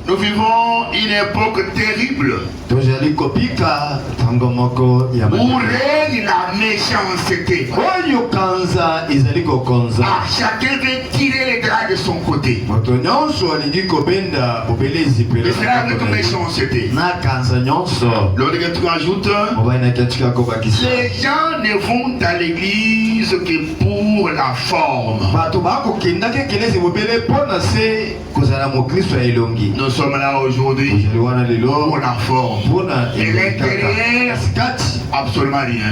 Nous vivons une époque terrible où règne la méchanceté. Chacun veut tirer les draps de son côté. Et c'est la méchanceté. L'autre tu ajoutes, les gens ne vont à l'église que pour la forme. Nous sommes là aujourd'hui pour la forme. Et l'intérieur, absolument rien.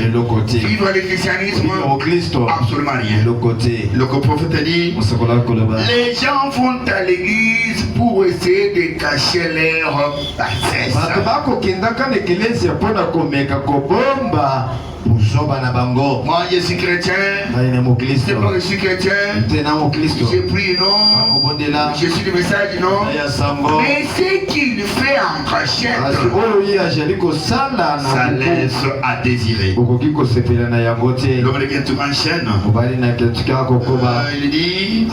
Vivre le christianisme, absolument rien. Le prophète dit, les gens vont à l'église pour essayer de cacher leur bassesse. Moi je suis chrétien, c'est pas que je suis chrétien, j'ai pris non, je suis du message non, mais ce qu'il fait en cachette, ça laisse à désirer. L'homme qui est en chaîne, il dit,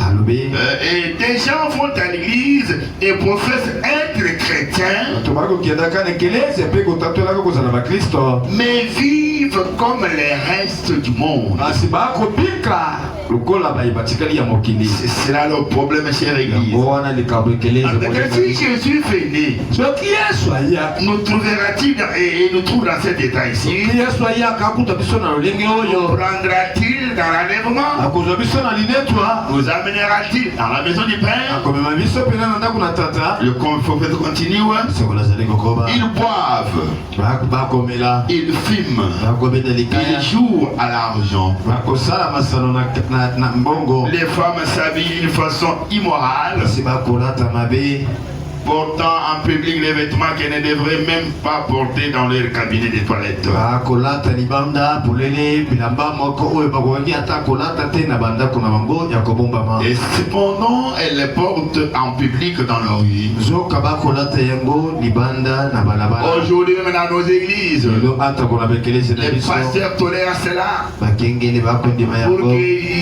et des gens vont à l'église et professent être chrétiens, mais vivent comme les restes du monde. C'est là le problème chez l'église. Si Jésus venait, nous trouvera-t-il et nous trouve dans cet état ici? Prendra-t-il dans l'enlèvement? Nous amènera-t-il dans la maison du Père? Le prophète continue. Ils boivent, ils fument, ils jouent à l'argent. Les femmes s'habillent d'une façon immorale, portant en public les vêtements qu'elles ne devraient même pas porter dans leur cabinet de toilette. Et cependant, elles les portent en public dans leur vie. Aujourd'hui, même dans nos églises, les pasteurs tolèrent cela pour qu'il y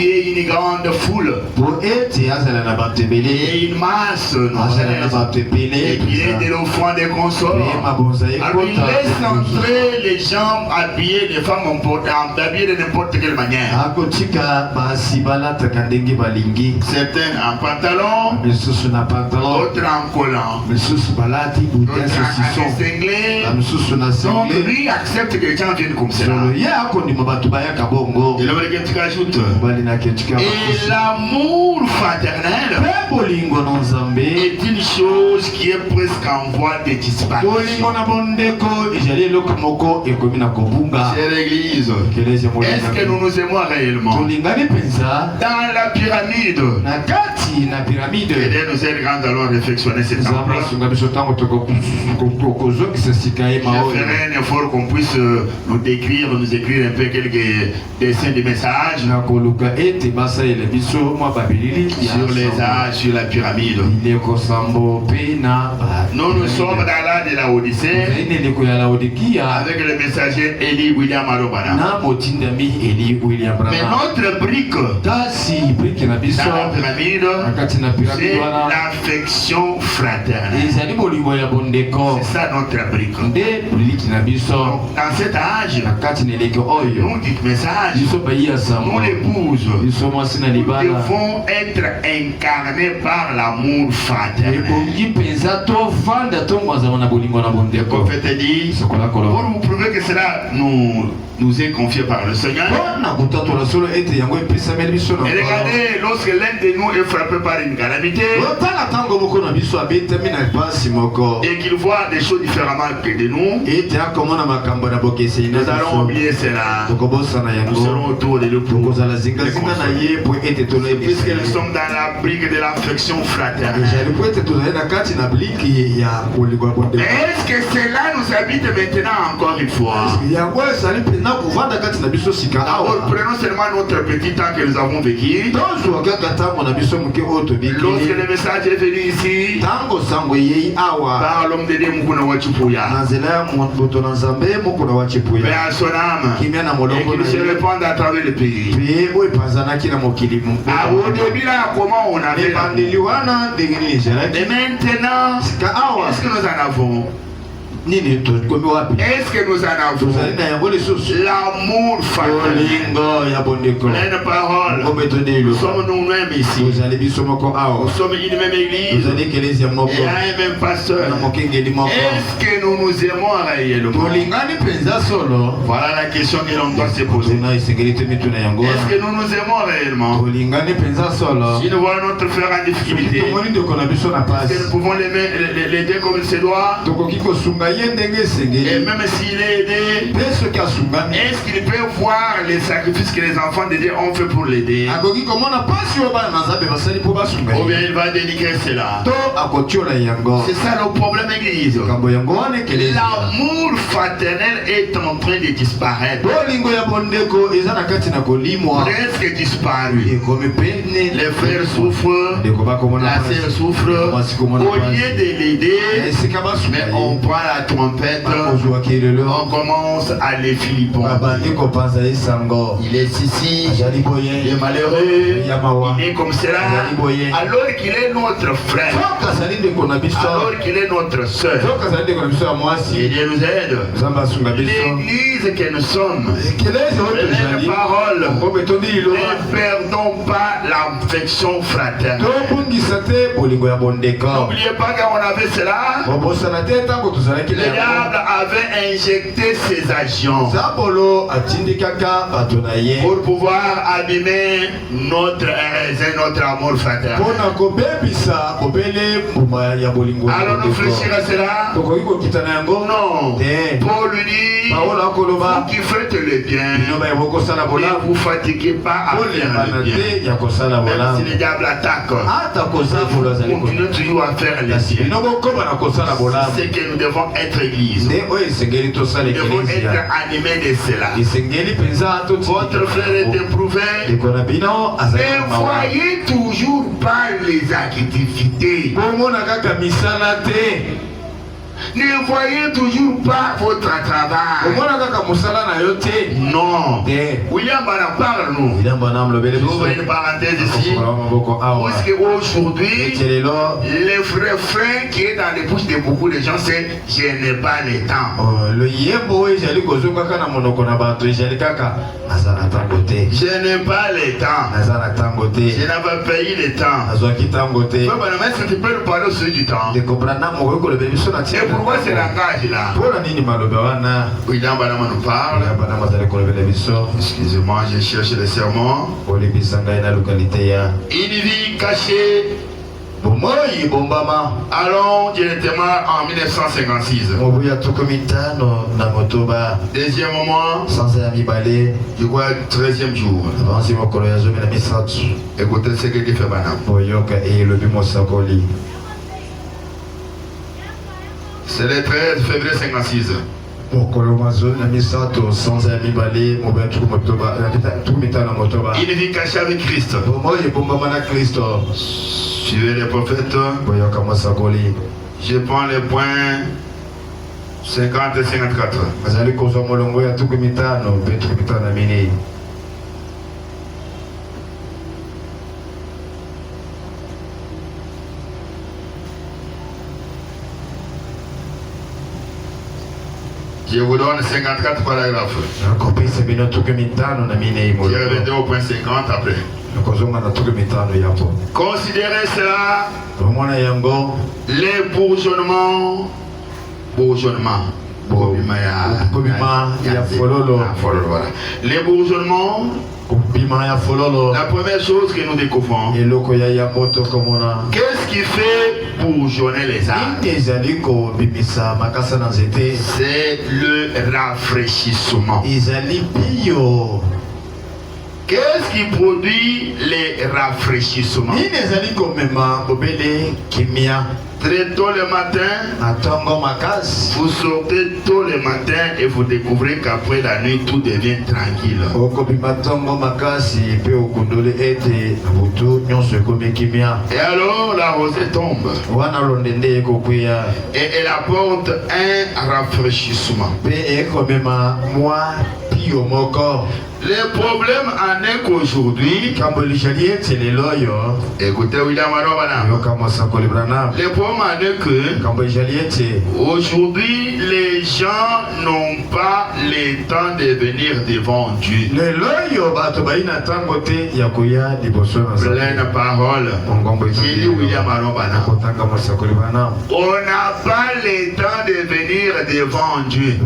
ait une grande foule et une masse et qu'il ait de l'offrande des consorts. Alors il laisse entrer les gens habillés, les femmes habillées de n'importe quelle manière. Certains en pantalon, d'autres en collant, d'autres en cinglé. Donc lui accepte que les gens viennent comme cela. Et l'homme qui ajoute, et l'amour fraternel est une chose qui est presque en voie de disparition. C'est l'église. Est-ce que nous nous aimons réellement? Dans la pyramide, et nous êtes grands allons réflexionner cette temple. Je ferai un effort qu'on puisse nous décrire, nous écrire un peu quelques dessins de messages sur les âges, sur la pyramide. Nous sommes dans l'âge de la Odyssée avec le messager Eli William Arobana. Mais notre brique dans la pyramide, c'est l'affection fraternelle. C'est ça notre brique. Dans cet âge, nous dites message, nous l'épouses, nous devons être incarnés par l'amour fraternel. Le prophète dit, pour vous prouver que cela nous est confié par le Seigneur. Et regardez, lorsque l'un de nous est frappé par une calamité et qu'il voit des choses différemment que de nous, nous allons oublier cela. Nous serons autour de l'épouse. Puisque nous sommes dans la brique de l'affection fraternelle. Est-ce que cela nous habite maintenant encore une fois? prenons seulement notre petit temps que nous avons vécu. Lorsque le message est venu ici par l'homme de Dieu Mukuna Wachipuya, vers son âme, et qui nous se répand à travers le pays. Au début là, comment on avait, et maintenant, est-ce que nous en avons? Est-ce que nous en avons? L'amour fraternel. Pleine parole. Nous sommes nous-mêmes ici. Nous sommes une même église. Et un même pasteur. Est-ce que nous nous aimons réellement? Voilà la question que l'on doit se poser. Est-ce que nous nous aimons réellement? Si nous voyons notre frère en difficulté, est-ce que nous pouvons l'aider comme il se doit? Et même s'il est aidé, est-ce qu'il peut voir les sacrifices que les enfants de Dieu ont fait pour l'aider? Ou bien il va dénigrer cela? C'est ça le problème église. L'amour fraternel est en train de disparaître. Presque disparu. Les frères souffrent, la sœur souffre. Au lieu de l'aider, mais on prend la trompette, on commence à les philippons. Il est ici, il est malheureux, il est comme cela, alors qu'il est notre frère, alors qu'il est notre soeur. Et Dieu nous aide. L'église que nous sommes, les paroles, ne perdons pas l'affection fraternelle. N'oubliez pas qu'on avait cela. Le diable avait injecté ses agents pour pouvoir abîmer notre raisin, notre amour fraternel. Alors nous fléchir à cela? Non. Paul lui dit, vous qui faites le bien, ne vous fatiguez pas à faire le bien. Même si le diable attaque, continuez toujours à faire le bien. C'est que nous devons être église. Nous devons être animés de cela. Votre frère est éprouvé. Ne voyez toujours pas les activités. Ne voyez toujours pas votre travail. Non. William Bana parle nous. J'ouvre une parenthèse ici. Parce qu'aujourd'hui, le vrai frein qui est dans les bouches de beaucoup de gens, c'est je n'ai pas le temps. Je n'ai pas le temps. Je n'ai pas payé le temps. Est-ce que tu peux nous parler aussi du temps? Pourquoi ce langage-là? William Banama nous parle. Excusez-moi, je cherche le sermon. Une vie cachée. Allons directement en 1956. Deuxième moment, je crois 13e jour. Écoutez ce que dit fait Banam. C'est le 13 février 56. Une vie cachée avec Christ. Suivez les prophètes. Je prends les points 50 et 54. Je vous donne 54 paragraphes. Je reviendrai au point 50 après. Considérez cela les bourgeonnements. Les bourgeonnements. La première chose que nous découvrons, qu'est-ce qui fait bourgeonner les âmes? C'est le rafraîchissement. Qu'est-ce qui produit les rafraîchissements? Très tôt le matin, vous sortez tôt le matin et vous découvrez qu'après la nuit, tout devient tranquille. Et alors, la rosée tombe. Et elle apporte un rafraîchissement. Le problème en est qu'aujourd'hui, écoutez William Arobana, le problème en est que aujourd'hui les gens n'ont pas le temps de venir devant Dieu. Pleine parole. J'ai dit William Arobana. On n'a pas le temps de venir devant Dieu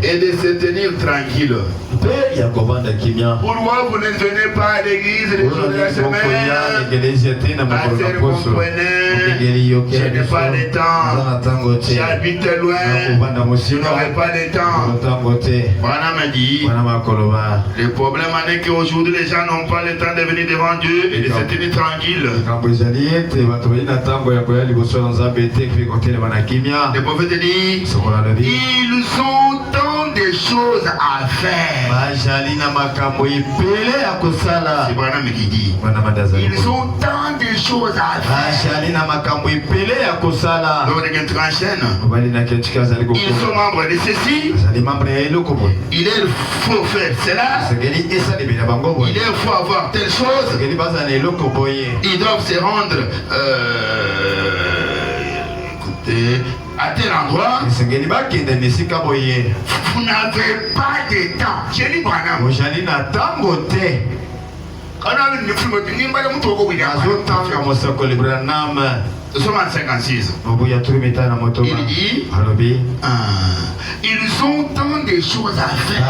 et de se tenir tranquille. Pourquoi vous ne venez pas à l'église les jours de la semaine? Pasteur, comprenez, je n'ai pas de temps. J'habite loin, je n'aurai pas de temps. Voilà m'a dit. Le problème est qu'aujourd'hui les gens n'ont pas le temps de venir devant Dieu et de se tenir tranquille. Le prophète dit, ils ont tant de choses à faire. C'est Branham qui dit, ils ont tant de choses à faire. Ils sont membres de ceci. Il faut faire cela. Il faut avoir telle chose. Ils doivent se rendre écoutez, à tel endroit. Vous n'avez pas de temps. J'ai dit Branham. Nous sommes en 56. Il dit, ils ont tant de choses à faire.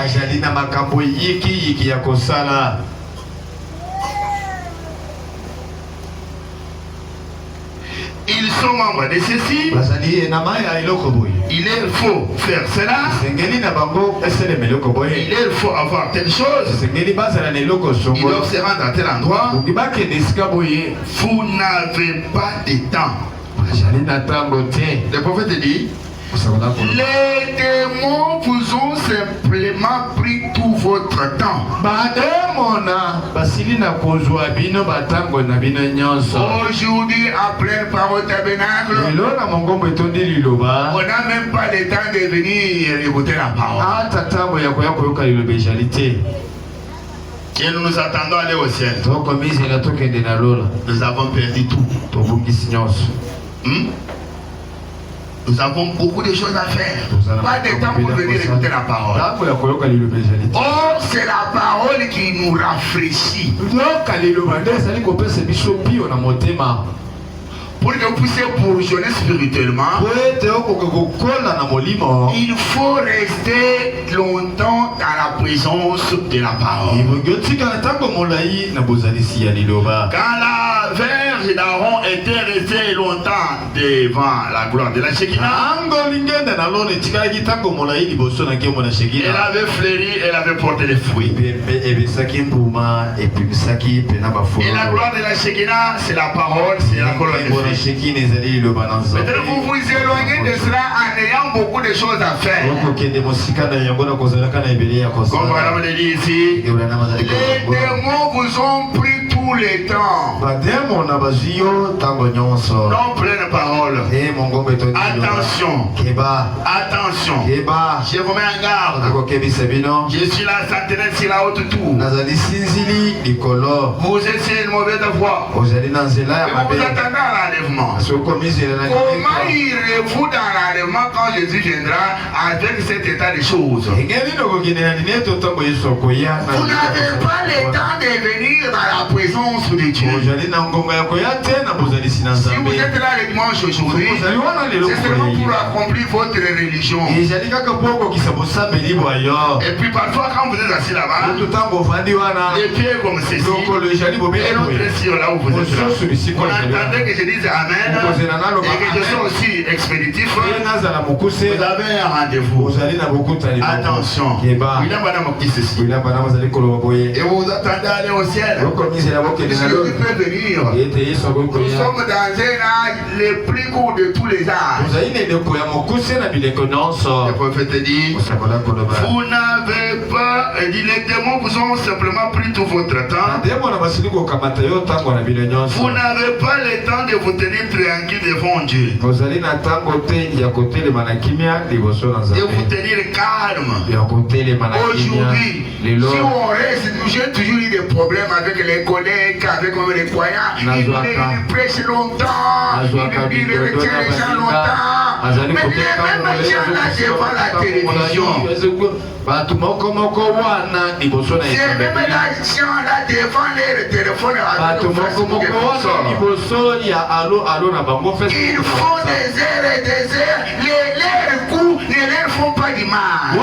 Ils sont membres de ceci. Il faut faire cela. Il faut avoir telle chose. Ils doivent se rendre à tel endroit. Vous n'avez pas de temps. Le prophète dit, les démons vous ont simplement pris tout votre temps. Aujourd'hui, après par au tabernacle, on n'a même pas le temps de venir écouter la parole. Et nous nous attendons à aller au ciel. Nous avons perdu tout. Nous avons beaucoup de choses à faire. Pas de temps pour venir écouter la parole. Or, c'est la parole qui nous rafraîchit. Pour que vous puissiez bourgeonner spirituellement, il faut rester longtemps dans la présence de la parole. Quand la Vierge d'Aaron était restée longtemps devant la gloire de la Shekinah, elle avait fleuri, elle avait porté des fruits. Et la gloire de la Shekinah, c'est la parole, c'est la colonne de fruits. Peut-être vous vous éloignez de cela en ayant beaucoup de choses à faire. Comme Branham le dit ici, les démons vous ont pris tout le temps. Non, pleine parole. Attention. Attention. Je vous mets en garde. Je suis la sentinelle sur la haute tour. Vous essayez une mauvaise voie. Et vous attendez à l'enlèvement. Comment irez-vous dans l'enlèvement quand Jésus viendra avec cet état de choses? Vous n'avez pas le temps de venir dans la présence de Dieu. Si vous êtes là le dimanche aujourd'hui, c'est seulement pour accomplir votre religion. Et puis parfois quand vous êtes assis là-bas, les pieds comme ceci, et l'autre sur là où vous êtes là. On attendait que je dise Amen, et que je sois aussi expéditif. Vous avez un rendez-vous. Attention. Et vous attendez à aller au ciel. Jésus peut venir. Nous sommes dans un âge le plus court de tous les âges. Le prophète dit, vous n'avez pas, les démons vous ont simplement pris tout votre temps. Vous n'avez pas le temps de vous tenir tranquille devant Dieu. De vous tenir calme. Aujourd'hui, si on reste, j'ai toujours eu des problèmes avec les collègues, avec les croyants. Ils prêchent longtemps, ils retiennent les gens longtemps. Mais les mêmes gens là devant la télévision. C'est même la gens là devant les téléphones avec le Facebook et tout ça. Ils font des heures et des heures. Les coups ne leur font pas du mal.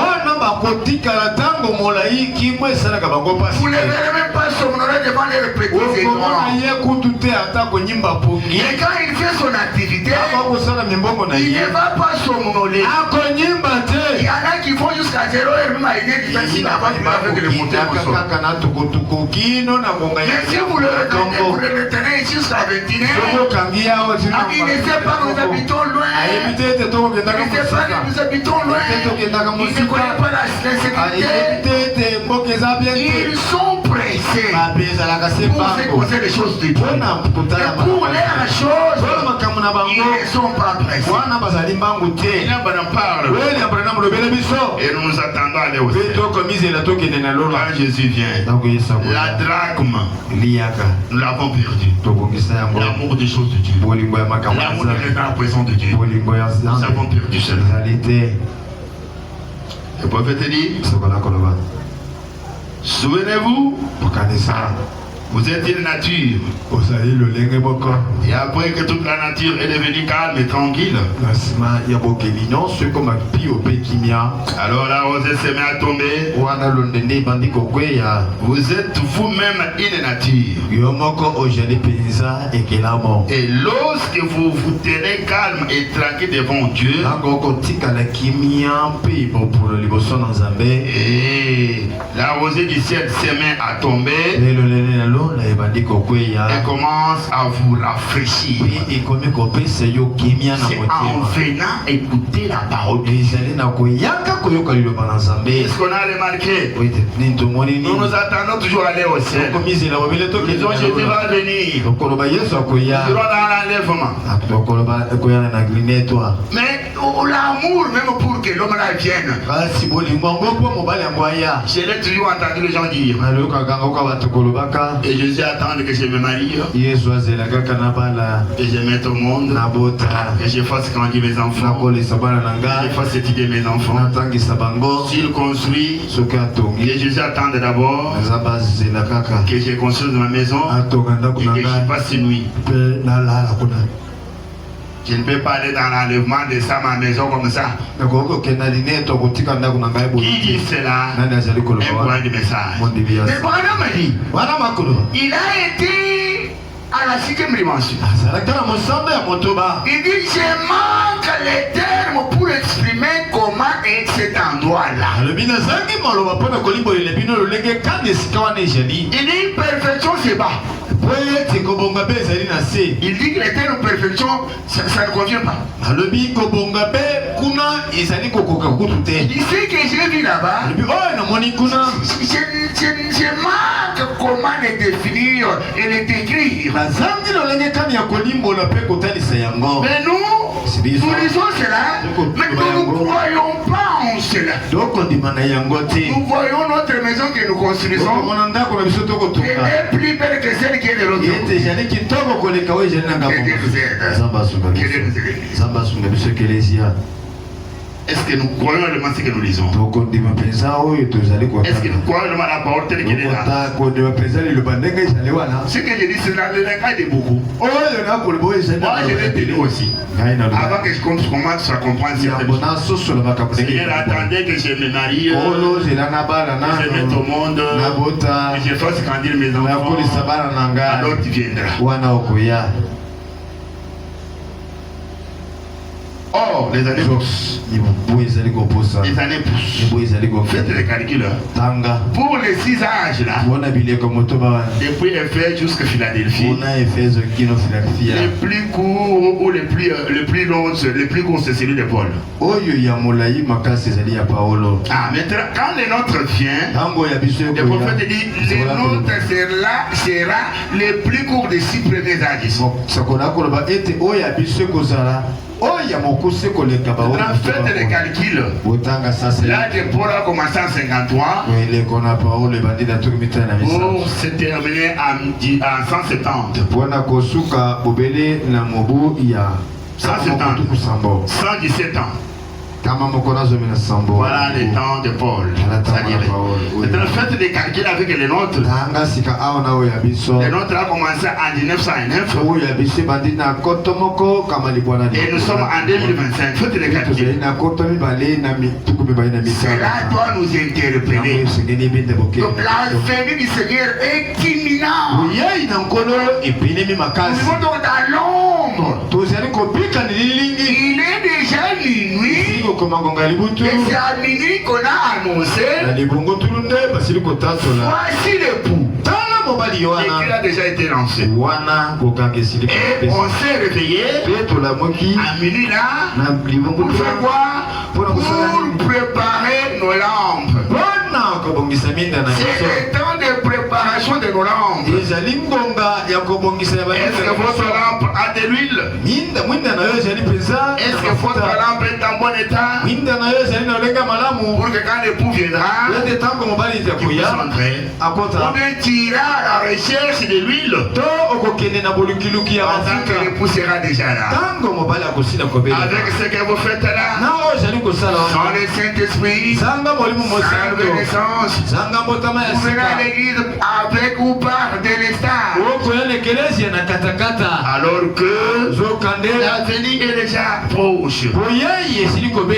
Vous ne verrez même pas somnoler devant les petits écrans. Et quand il fait son activité, il ne va pas somnoler. Il y en a qui font jusqu'à 0 heure, même à une heure, ils sont avec le moteur. Mais si vous le retenez ici jusqu'à 21 heures, il ne sait pas que nous habitons loin. Il ne sait pas que nous habitons loin. Il ne connaît pas la sécurité. Ils sont pressés pour se causer les choses de Dieu. Et pour les choses, ils ne sont pas pressés. Il en parle. Et nous nous attendons à aller au ciel. Quand Jésus vient, la drachme, nous l'avons perdu. L'amour des choses de Dieu. L'amour de la présence de Dieu. Nous avons perdu cela. Le prophète dit, souvenez-vous, vous êtes une nature. Et après que toute la nature est devenue calme et tranquille, alors la rosée se met à tomber. Vous êtes vous-même une nature. Et lorsque vous vous tenez calme et tranquille devant Dieu, et la rosée du ciel se met à tomber, elle commence à vous rafraîchir. C'est en venant écouter la parole. Est-ce qu'on a remarqué? Nous nous attendons toujours à aller au ciel. Jésus va venir. Nous serons dans l'enlèvement. Mais l'amour, même pour que l'homme là vienne, je l'ai toujours entendu les gens dire. Et Jésus attend que je me marie, que je mette au monde, que je fasse grandir mes enfants, que je fasse étudier mes enfants. S'il construit, que Jésus attend d'abord que je construise ma maison et que je passe une nuit. Je ne peux pas aller dans l'enlèvement de ça, ma maison comme ça. Qui dit cela? Un point de message. Mais Branham m'a dit, il a été à la 6e dimension. Il dit, je manque les termes pour exprimer comment est cet endroit-là. Il dit, perfection c'est bas. Il dit que les termes de perfection, ça ne convient pas. Il dit ce que j'ai vu là-bas, je manque comment les définir et les décrire. Mais nous lisons cela, mais nous ne croyons pas en cela. Nous voyons notre maison que nous construisons, elle est plus belle que celle qui est de l'autre côté. Que Dieu nous aide. Est-ce que nous croyons vraiment ce que nous lisons? Est-ce que nous croyons vraiment la parole telle qu'elle est là? Ce que je dis, c'est dans le langage de beaucoup. Moi, je l'ai tenu aussi. Avant que je commence à comprendre certaines choses. Seigneur, attendez que je me marie, que je mette au monde, que je fasse grandir mes enfants. Alors tu viendras. Or, les années poussent. Les années poussent. Faites les calculs. Pour les 6 âges là, depuis Éphèse jusqu'à Philadelphie, les plus courts ou les plus longs, les plus courts, c'est celui de Paul. Ah, maintenant, quand le nôtre vient, le prophète dit le nôtre sera le plus court des 6 premiers âges. Faites les calculs. Là, de Paul a commencé en 53 pour se terminer en 170. 117 ans. Voilà les temps de Paul. Faites des calculs avec les nôtres. Les nôtres a commencé en 1909. Et nous sommes en 2025. Faites les calculs. Cela doit nous interpeller. Donc la venue du Seigneur est imminente. Nous vivons dans l'ombre. Il est déjà minuit. Et c'est à minuit qu'on a annoncé. Voici l'époux. Et qu'il a déjà été lancé. Et on s'est réveillé à minuit là. Pour faire quoi? Pour préparer nos lampes. C'est le temps de préparation de nos lampes. Est-ce que votre lampe a de l'huile? Est-ce que votre lampe est en bon état? Pour que quand l'époux viendra, il puisse entrer. On tirera à la recherche de l'huile. Pendant que l'époux sera déjà là. Avec ce que vous faites là, sans le Saint-Esprit, sans la renaissance, vous venez à l'église avec ou par délestage. Alors que l'avenir est déjà proche. Le Seigneur est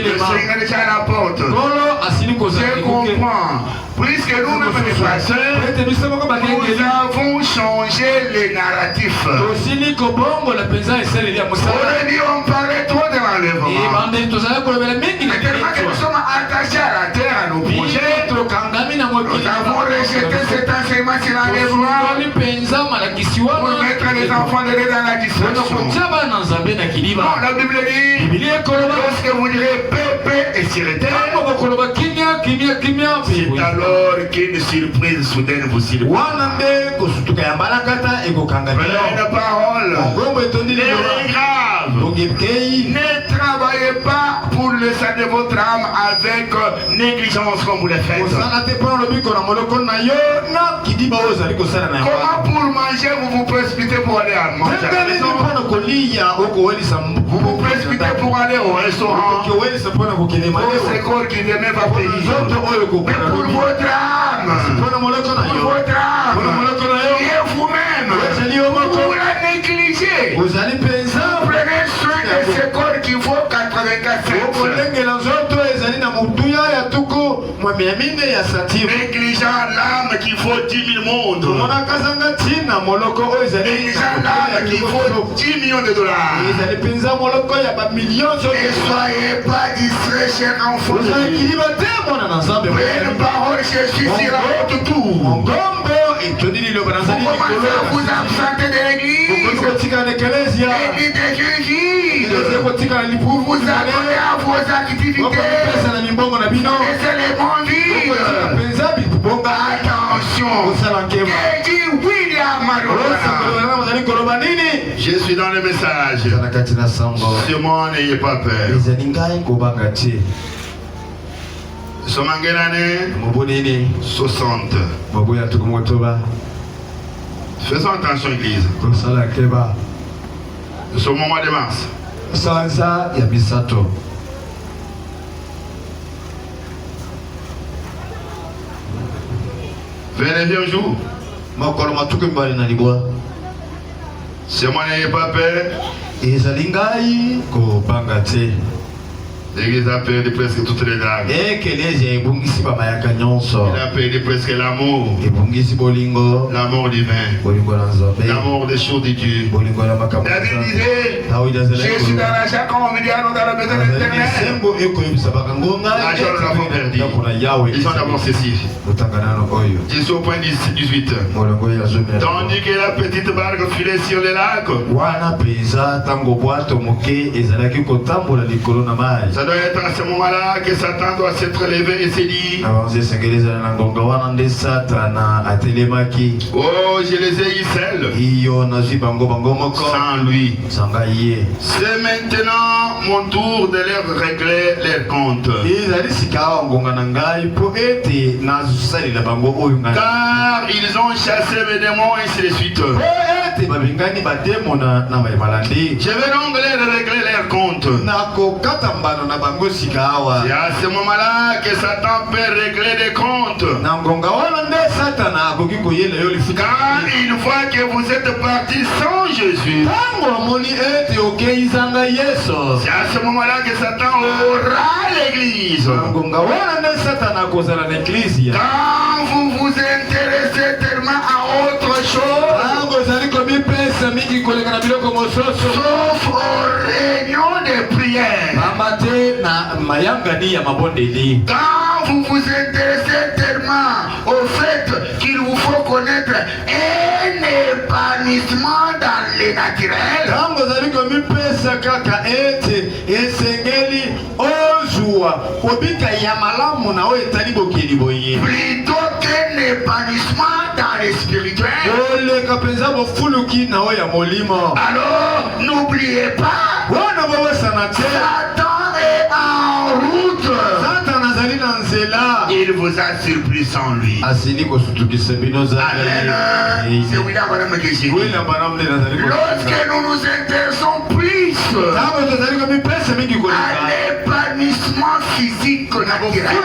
déjà à la porte. Je comprends. Puisque nous-mêmes les pasteurs, nous avons changé les narratifs. On parlait trop de l'enlèvement. Nous sommes attachés à la terre, à nos projets. Nous avons rejeté cet enseignement sur l'enlèvement pour mettre les enfants de Dieu dans la distraction. Non, la Bible dit, lorsque vous direz paix et sûreté, c'est alors qu'une surprise soudaine vous surprend. Prenez la parole. Les graves. Ne travaillez pas pour le salut de votre âme avec négligence comme vous le faites. Comment pour manger vous vous précipitez pour aller à manger à la maison? Vous vous précipitez pour aller au restaurant. Pour ce corps qui demain va payer. Mais pour votre âme, et vous-même, vous la négligez. Vous prenez soin de ce corps qui vaut 84 cents. Négligeant l'âme qui vaut 10 000 mondes. Négligeant l'âme qui vaut 10 millions de dollars. Ne soyez pas distraits, chers enfants. Prenez une parole, je suis sur la haute tour. Vous commencez à vous absenter de l'église. L'église des jeunes filles. Vous vous abonnez à vos activités. Laissez les bons vivre. Attention. Et dit William Madonna. Je suis dans le message. Sûrement, n'ayez pas peur. Nous sommes en quelle année? 60. Faisons attention, Église. Nous sommes au mois de mars. 29e jour. Sûrement, n'ayez pas peur. L'église a perdu presque toutes les dames. Il a perdu presque l'amour. L'amour divin. L'amour des choses de Dieu. David disait, je suis dans la joie quand on me dit allons dans la maison de l'Éternel. La joie nous l'avons perdu. Ils sont d'abord ceci. Je suis au point 18. Tandis que la petite barque filait sur les lacs. Ça doit être à ce moment-là que Satan doit s'être levé et s'est dit, oh, je les ai eu seuls. Sans lui. C'est maintenant mon tour de leur régler leurs comptes. Car ils ont chassé mes démons et ainsi de suite. Je vais donc leur régler leurs comptes. C'est à ce moment-là que Satan peut régler des comptes. Car une fois que vous êtes partis sans Jésus, c'est à ce moment-là que Satan aura l'église. Quand vous vous intéressez tellement à autre chose, sauf aux réunions de prière, quand vous vous intéressez tellement au fait qu'il vous faut connaître un épanouissement dans le naturel, plutôt qu'un épanouissement dans le spirituel, alors n'oubliez pas, Satan est en route. Il vous a surpris sans lui. Amen. C'est William Branham qui dit. Lorsque nous nous intéressons plus à l'épanouissement physique naturel,